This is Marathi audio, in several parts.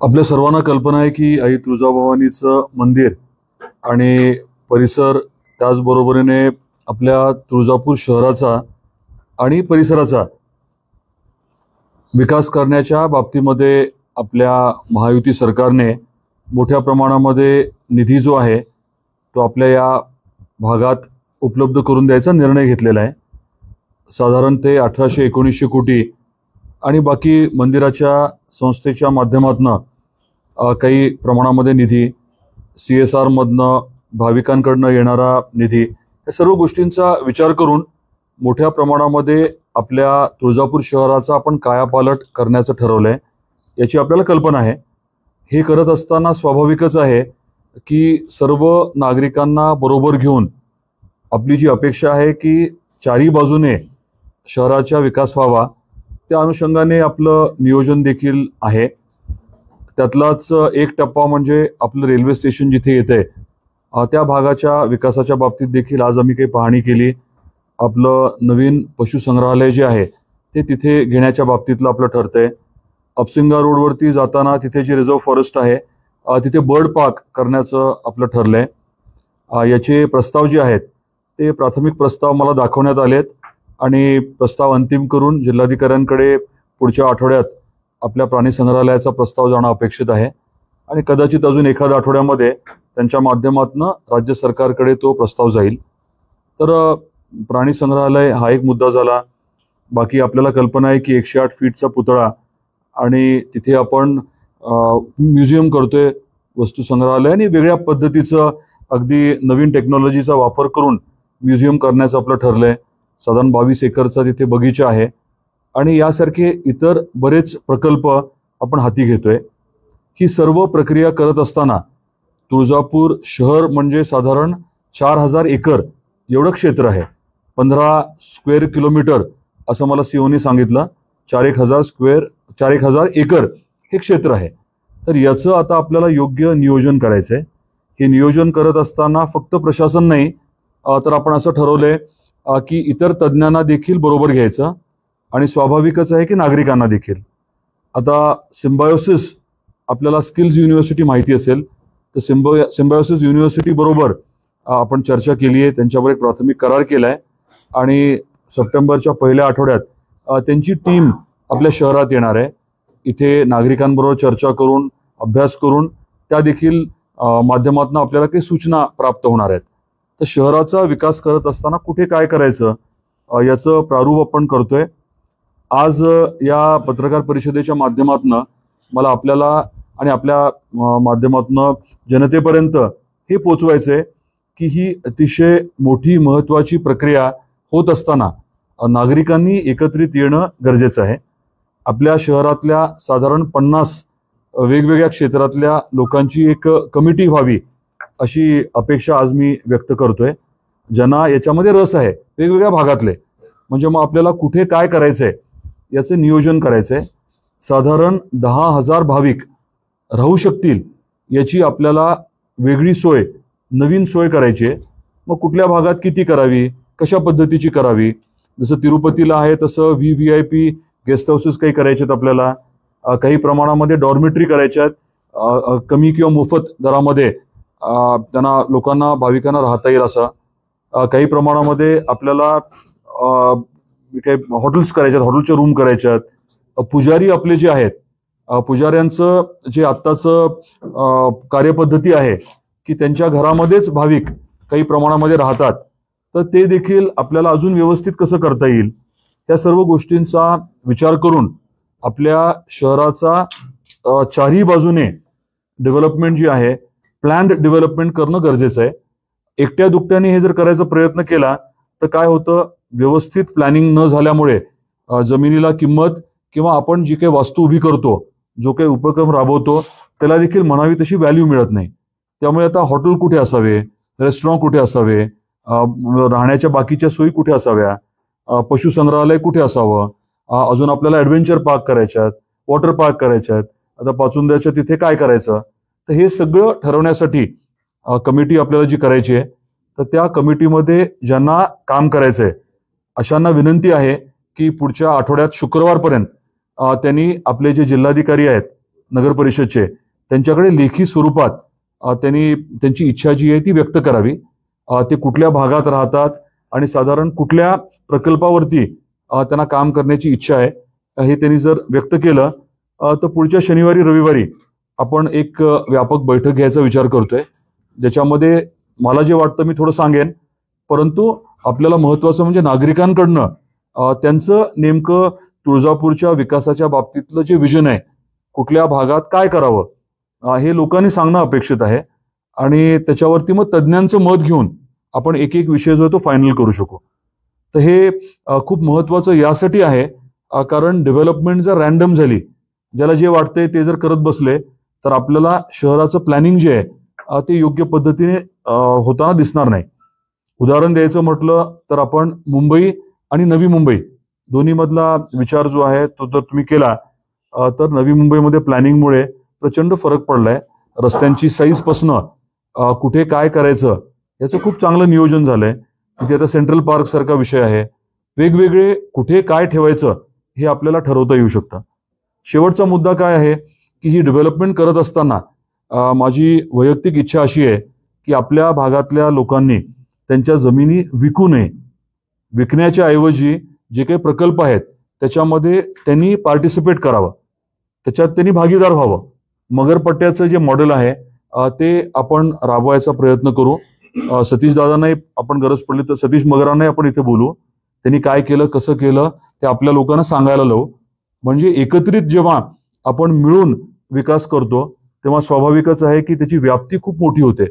आपल्या सर्वांना कल्पना आहे की आई तुळजाभवानीचं मंदिर आणि परिसर, त्याचबरोबरीने आपल्या तुळजापूर शहराचा आणि परिसराचा विकास करण्याच्या बाबतीमध्ये आपल्या महायुती सरकारने मोठ्या प्रमाणामध्ये निधी जो आहे तो आपल्या या भागात उपलब्ध करून द्यायचा निर्णय घेतलेला आहे। साधारण ते 1800-1900 कोटी आणि बाकी मंदिराच्या संस्थेच्या माध्यमातून काही प्रमाणामध्ये निधी, CSR मधनं भाविकांकडनं येणारा निधी, या सर्व गोष्टींचा विचार करून मोठ्या प्रमाणामध्ये आपल्या तुळजापूर शहराचा आपण कायापालट करण्याचं ठरवलंय। याची आपल्याला कल्पना आहे। हे करत असताना स्वाभाविकच आहे की सर्व नागरिकांना बरोबर घेऊन आपली जी अपेक्षा आहे की चारी बाजूने शहराचा विकास व्हावा, त्या अनुषंगाने आपलं नियोजन देखील आहे। त्यातलाच एक टप्पा म्हणजे आपलं रेल्वे स्टेशन जिथे येते त्या भागाच्या विकासाच्या बाबतीत देखील आज आम्ही काही पाहणी केली। आपलं नवीन पशुसंग्रहालय जे आहे ते तिथे घेण्याच्या बाबतीतलं आपलं ठरतंय। अपसिंगा रोडवरती जाताना तिथे जी रिझर्व्ह फॉरेस्ट आहे तिथे बर्ड पार्क करण्याचं आपलं ठरलंय। याचे प्रस्ताव जे आहेत ते प्राथमिक प्रस्ताव मला दाखवण्यात आलेत आणि प्रस्ताव अंतिम करून जिल्हाधिकाऱ्यांकडे पुढच्या आठवड्यात आपल्या प्राणी संग्रहालयाचा प्रस्ताव जाणं अपेक्षित आहे आणि कदाचित अजून एखाद्या आठवड्यामध्ये त्यांच्या माध्यमातून राज्य सरकारकडे तो प्रस्ताव जाईल। तर प्राणी संग्रहालय हा एक मुद्दा झाला। बाकी आपल्याला कल्पना आहे की 108 फीटचा पुतळा आणि तिथे आपण म्युझियम करतोय, वस्तू संग्रहालय, आणि वेगळ्या पद्धतीचं अगदी नवीन टेक्नॉलॉजीचा वापर करून म्युझियम करण्याचं आपलं ठरलंय। साधारण 22 एकरचा तिथे बगीचा आहे आणि यासारखे इतर बरेच प्रकल्प आपण हाती घेतोय। ही सर्व प्रक्रिया करत असताना तुळजापूर शहर म्हणजे साधारण 4000 एकर एवढं क्षेत्र आहे। 15 स्क्वेअर किलोमीटर असं मला सीओने सांगितलं। 4,000 एकर हे क्षेत्र आहे। तर याचं आता आपल्याला योग्य नियोजन करायचंय। हे नियोजन करत असताना फक्त प्रशासन नाही तर आपण असं ठरवलंय की इतर तज्ञांना देखील बरोबर घ्यायचं आणि स्वाभाविकच आहे की नागरिकांना देखील। आता सिम्बायोसिस, आपल्याला स्किल्स युनिव्हर्सिटी माहिती असेल तर सिम्बायोसिस युनिव्हर्सिटी बरोबर आपण चर्चा केली आहे, त्यांच्यावर एक प्राथमिक करार केलाय आणि सप्टेंबरच्या पहिल्या आठवड्यात त्यांची टीम आपल्या शहरात येणार आहे। इथे नागरिकांबरोबर चर्चा करून, अभ्यास करून त्या देखील माध्यमातून आपल्याला काही सूचना प्राप्त होणार आहेत। तर शहराचा विकास करत असताना कुठे काय करायचं याचं प्रारूप आपण करतोय। आज या पत्रकार परिषदेच्या माध्यमातून मला आपल्याला आणि आपल्या माध्यमातून जनतेपर्यंत हे पोचवायचंय की ही अतिशय मोठी महत्त्वाची प्रक्रिया होत असताना नागरिकांनी एकत्रित येणं गरजेचं आहे। आपल्या शहरातल्या साधारण 50 वेगवेगळ्या क्षेत्रातल्या लोकांची एक कमिटी व्हावी अशी अपेक्षा आज मी व्यक्त करतोय, ज्यांना याच्यामध्ये रस आहे वेगवेगळ्या भागातले। म्हणजे मग आपल्याला कुठे काय करायचंय याचं नियोजन करायचंय। साधारण 10,000 भाविक राहू शकतील याची आपल्याला वेगळी सोय, नवीन सोय करायची आहे। मग कुठल्या भागात किती करावी, कशा पद्धतीची करावी, जसं तिरुपतीला आहे तसं VVIP गेस्ट हाऊसेस काही करायचे आहेत आपल्याला, काही प्रमाणामध्ये डॉर्मेटरी करायच्यात, कमी किंवा मोफत दरामध्ये त्यांना लोकांना, भाविकांना राहता येईल असं, काही प्रमाणामध्ये आपल्याला काही हॉटेल्स करायच्यात, हॉटेलच्या रूम करायच्यात। पुजारी आपले जे आहेत, पुजाऱ्यांचं जे आत्ताचं कार्यपद्धती आहे की त्यांच्या घरामध्येच भाविक काही प्रमाणामध्ये राहतात, तर ते देखील आपल्याला अजून व्यवस्थित कसं करता येईल, त्या सर्व गोष्टींचा विचार करून आपल्या शहराचा चारही बाजूने डेव्हलपमेंट जी आहे, प्लॅन्ड डेव्हलपमेंट करणं गरजेचं आहे। एकट्या दुकट्याने हे जर करायचा प्रयत्न केला तर काय होतं, व्यवस्थित प्लॅनिंग न झाल्यामुळे जमिनीला किंमत किंवा आपण जी काही वास्तू उभी करतो, जो काही उपक्रम राबवतो, त्याला देखील म्हणावी तशी व्हॅल्यू मिळत नाही। त्यामुळे आता हॉटेल कुठे असावे, रेस्टॉरंट कुठे असावे, राहण्याच्या बाकीच्या सोयी कुठे असाव्या, पशुसंग्रहालय कुठे असावं, अजून आपल्याला ॲडव्हेंचर पार्क करायच्यात, वॉटर पार्क करायच्यात, आता पाचुंद्याच्या तिथे काय करायचं, तर हे सगळं ठरवण्यासाठी कमिटी आपल्याला जी करायची आहे, तर त्या कमिटीमध्ये ज्यांना काम करायचंय अशांना विनंती आहे की पुढच्या आठवड्यात शुक्रवारपर्यंत त्यांनी आपले जे जिल्हाधिकारी आहेत नगर परिषदचे त्यांच्याकडे लेखी स्वरूपात त्यांनी त्यांची इच्छा जी आहे ती व्यक्त करावी. ते कुठल्या भागात राहतात आणि साधारण कुठल्या प्रकल्पावरती त्यांना काम करण्याची इच्छा आहे हे त्यांनी जर व्यक्त केलं तर पुढच्या शनिवारी रविवारी आपण एक व्यापक बैठक घ्यायचा विचार करतोय. ज्याच्यामध्ये मला जे वाटतं मी थोडं सांगेन, परंतु आपल्याला महत्वाचं म्हणजे नागरिकांकडनं त्यांचं नेमकं तुळजापूरच्या विकासाच्या बाबतीतलं जे विजन आहे, कुठल्या भागात काय करावं हे लोकांनी सांगणं अपेक्षित आहे. आणि त्याच्यावरती मग तज्ज्ञांचं मत घेऊन आपण एक एक विषय जो आहे तो फायनल करू शकू. तर हे खूप महत्वाचं यासाठी आहे कारण डेव्हलपमेंट जर रॅन्डम झाली, ज्याला जे वाटतंय ते जर करत बसले तर आपल्याला शहराचं प्लॅनिंग जे आहे ते योग्य पद्धतीने होताना दिसणार नाही. उदाहरण द्यायचं म्हटलं तर आपण मुंबई आणि नवी मुंबई दोन्ही मधला विचार जो आहे तो जर तुम्ही केला तर नवी मुंबईमध्ये प्लॅनिंगमुळे प्रचंड फरक पडलाय. रस्त्यांची साईज पासनं कुठे काय करायचं याचं खूप चांगलं नियोजन झालंय. तिथे आता सेंट्रल पार्क सारखा विषय आहे. वेगवेगळे कुठे काय ठेवायचं हे आपल्याला ठरवता येऊ शकतं. शेवटचा मुद्दा काय आहे की ही डेव्हलपमेंट करत असताना माझी वैयक्तिक इच्छा अशी आहे की आपल्या भागातल्या लोकांनी त्यांच्या जमिनी विकू नये. विकण्याच्या ऐवजी जे काही प्रकल्प आहेत त्याच्यामध्ये त्यांनी पार्टिसिपेट करावं, त्याच्यात त्यांनी भागीदार व्हावं. मगरपट्ट्याचं जे मॉडेल आहे ते आपण राबवायचा प्रयत्न करू. सतीश दादांनाही आपण गरज पडली तर सतीश मगरांनाही आपण इथे बोलू. त्यांनी काय केलं, कसं केलं ते आपल्या लोकांना सांगायला लावू. म्हणजे एकत्रित जेव्हा आपण मिळून विकास करतो तेव्हा स्वाभाविकच आहे की त्याची व्याप्ती खूप मोठी होते.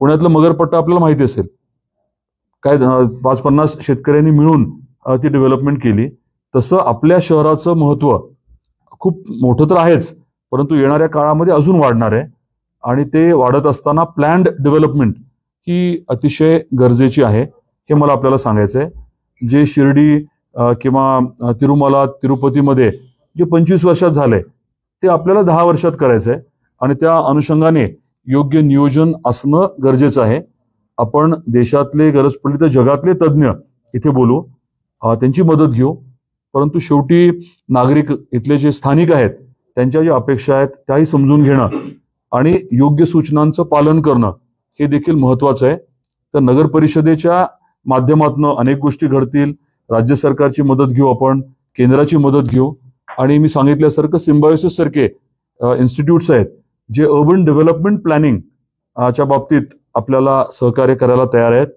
पुण्यातलं मगरपट्टा आपल्याला माहिती असेल, काय 5-50 शेतकऱ्यांनी मिळून ती डेव्हलपमेंट केली. तसं आपल्या शहराचं महत्व खूप मोठं तर आहेच, परंतु येणाऱ्या काळामध्ये अजून वाढणार आहे. आणि ते वाढत असताना प्लॅन्ड डेव्हलपमेंट ही अतिशय गरजेची आहे हे मला आपल्याला सांगायचं आहे. जे शिर्डी किंवा तिरुमला तिरुपतीमध्ये जे 25 वर्षात झालंय ते आपल्याला 10 वर्षात करायचं आहे. आणि त्या अनुषंगाने योग्य नियोजन असणं गरजेचं आहे. आपण देशातले गरज पडली तर जगातले तज्ज्ञ इथे बोलू, त्यांची मदत घेऊ. परंतु शेवटी नागरिक इथले जे स्थानिक आहेत त्यांच्या ज्या अपेक्षा आहेत त्याही समजून घेणं आणि योग्य सूचनांचं पालन करणं हे देखील महत्वाचं आहे. तर नगर परिषदेच्या माध्यमातून अनेक गोष्टी घडतील. राज्य सरकारची मदत घेऊ, आपण केंद्राची मदत घेऊ. आणि मी सांगितल्यासारखं सिम्बायोसिस सारखे इन्स्टिट्यूट्स आहेत जे अर्बन डेव्हलपमेंट प्लॅनिंग च्या बाबतीत आपल्याला सहकार्य करायला तयार आहेत.